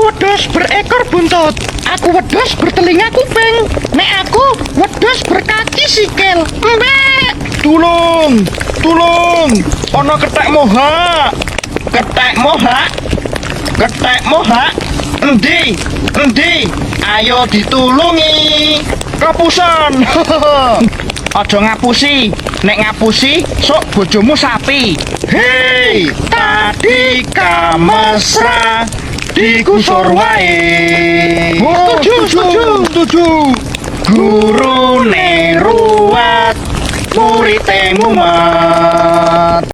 wedhus berekor buntut. Aku wedhus bertelinga kuping. Nek aku wedhus berkaki sikil. Mbek. Tulung, tulung, ono kethek moha. Kethek moha. Kethek moha. Endi? Endi? Ayo ditulungi. Kapusan. Aja ngapusi. Nek ngapusi, sok bojomu sapi. Hei, tadi kamesra digusur wae. Setuju. Gurune ruwet, muridé mumet.